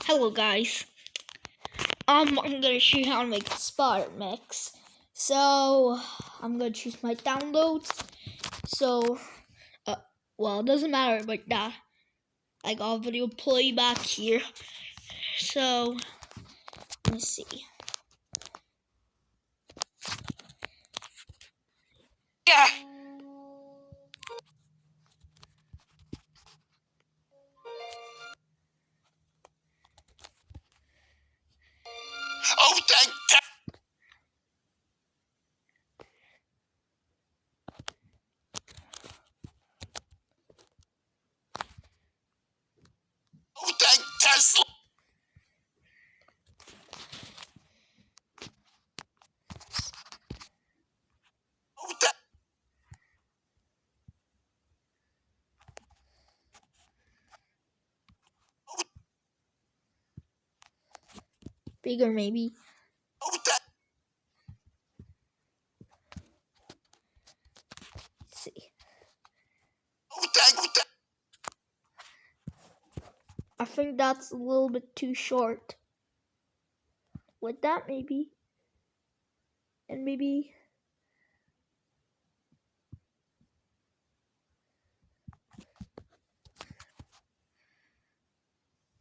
Hello guys. I'm gonna show you how to make a Sparta mix. So I'm gonna choose my downloads. So well, it doesn't matter like that. I got a video playback here. So let me see. Yeah. Oh, thank God. Oh, thank Tesla. Oh, thank. Bigger maybe. Oh, thank. Let's see. Oh, thank. Oh, thank. I think that's a little bit too short. With that maybe. And maybe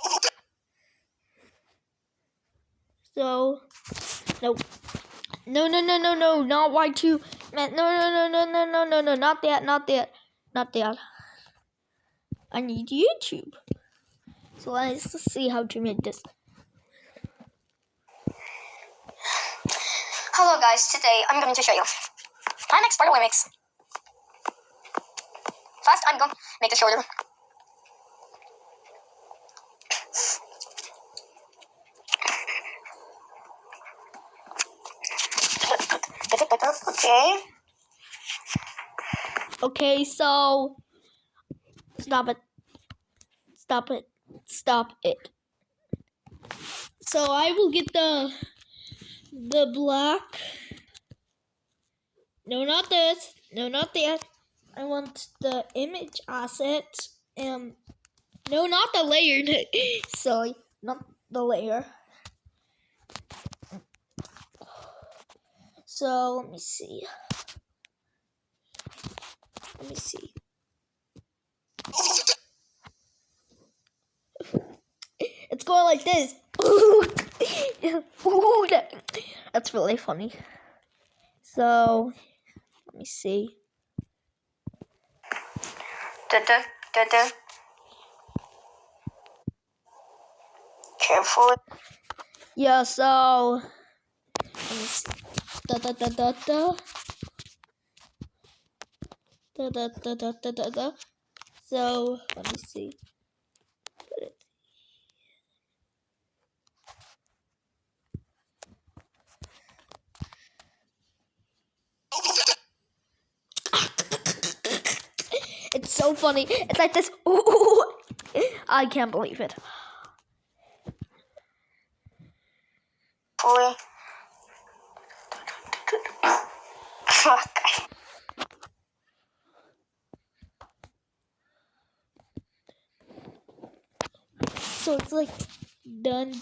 Oh, thank. so nope. No, not Y2. Man, no, not that. I need YouTube. So let's see how to make this. Hello guys, today I'm going to show you how to make Sparta mix. First I'm going to make the shoulder. Okay. Okay, so stop it. So I will get the black. No, not this. No, not that. I want the image asset. No, not the layer. Sorry, not the layer. So let me see. It's going like this. That's really funny. So let me see. Careful. Yeah, so let me see. So let me see. It's so funny. It's like this. Ooh, I can't believe it. Fully. So it's like done.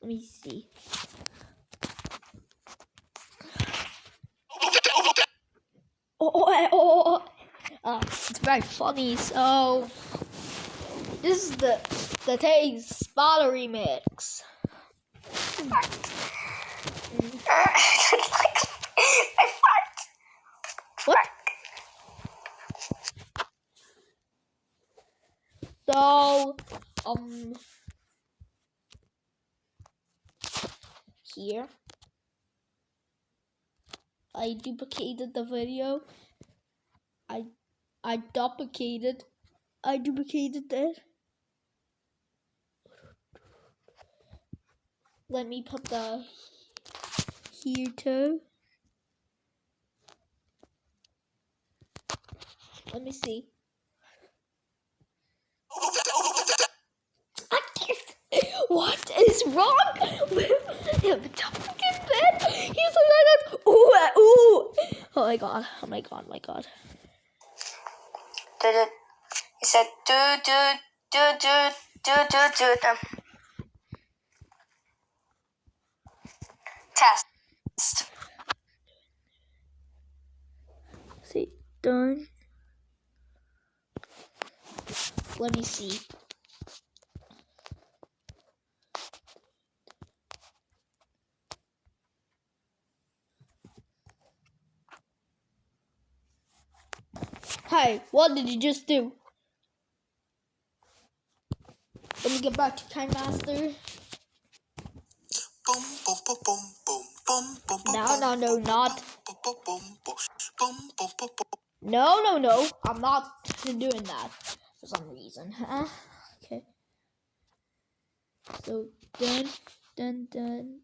Let me see. It's very funny. So this is the today's Sparta remix. What? So here I duplicated the video. I duplicated it. Let me put the here too. Let me see. What is wrong with him? Duplicate bed? He's like that. Ooh. Oh my god. He said, test. See, done. Let me see. Hey, what did you just do? Let me get back to kinemaster. No, not. No. I'm not doing that for some reason. Huh? Okay. So done. So done.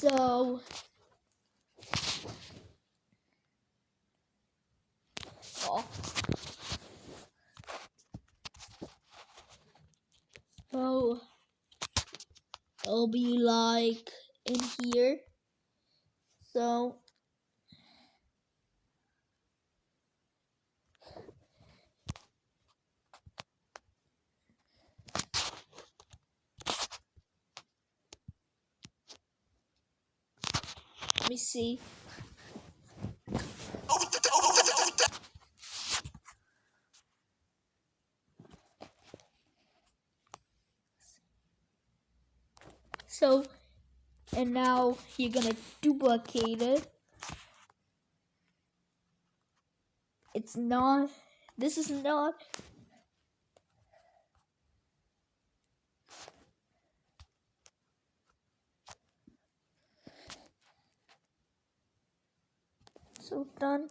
So oh. So it'll be like in here. So let me see. So and now you're gonna duplicate it. It's not. This is not. So done.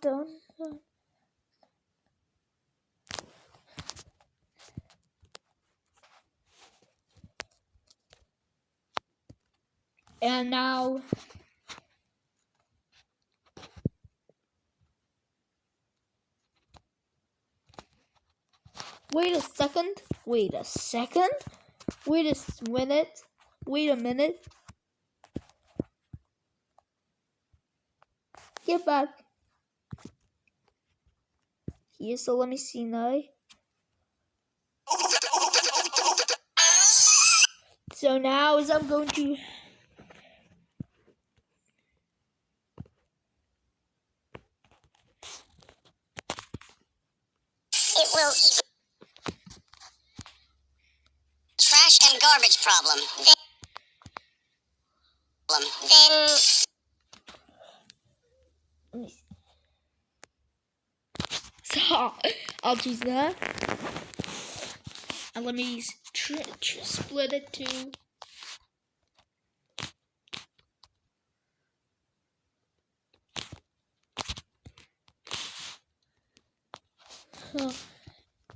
And now wait a second. Wait a minute. Get back here. So let me see now. So now as I'm going to It will eat. Trash and garbage problem. Then let me see. So I'll choose that. And let me split it to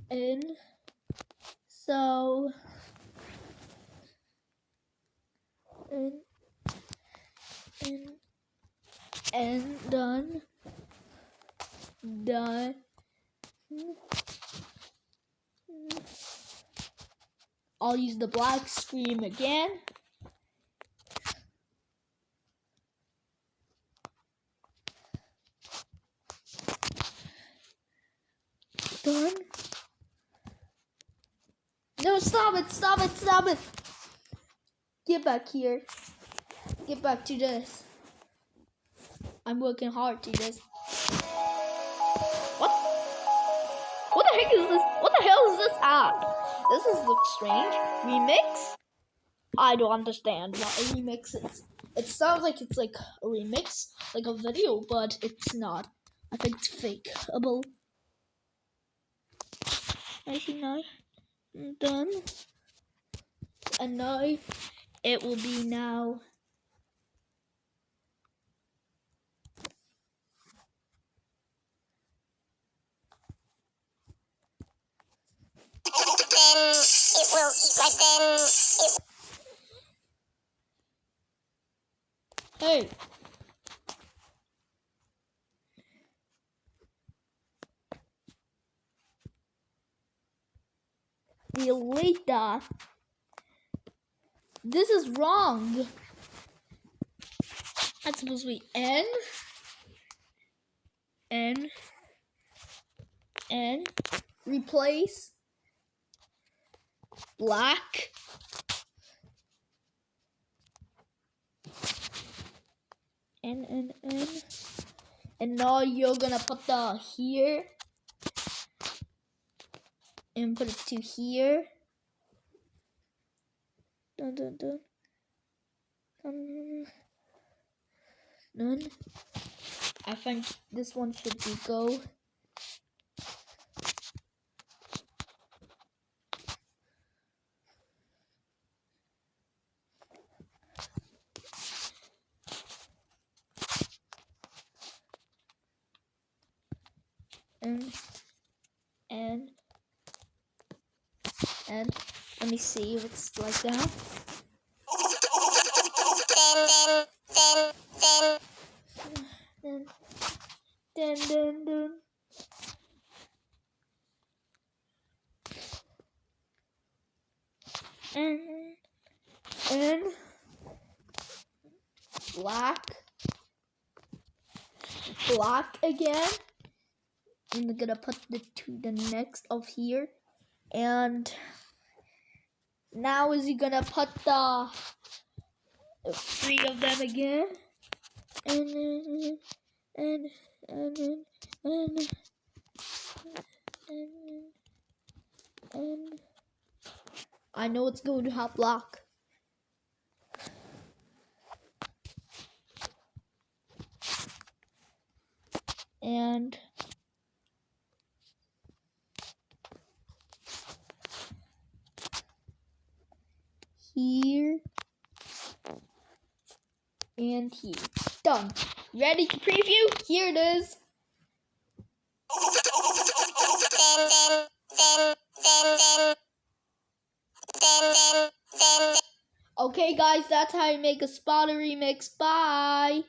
in. So in and done. I'll use the black screen again. Done. No, stop it. Get back here. Get back to this. I'm working hard to this. What? What the heck is this? What the hell is this app? Looks strange. Remix? I don't understand what a remix is. It sounds like it's like a remix, like a video, but it's not. I think it's fakeable. I see now. Done. And now it will be now. then it will eat my then. Hey. delete that. This is wrong. That's supposed to be N, replace black, N, and now you're gonna put the here and put it to here. Dun, dun, dun. None. I think this one should be go. And let me see if it's like that. Dun. And black again. I'm gonna put the to the next of here, and now is he gonna put the three of them again, and I know it's going to have black. And here and here. Done. Ready to preview? Here it is. Okay guys, that's how you make a Sparta remix. Bye.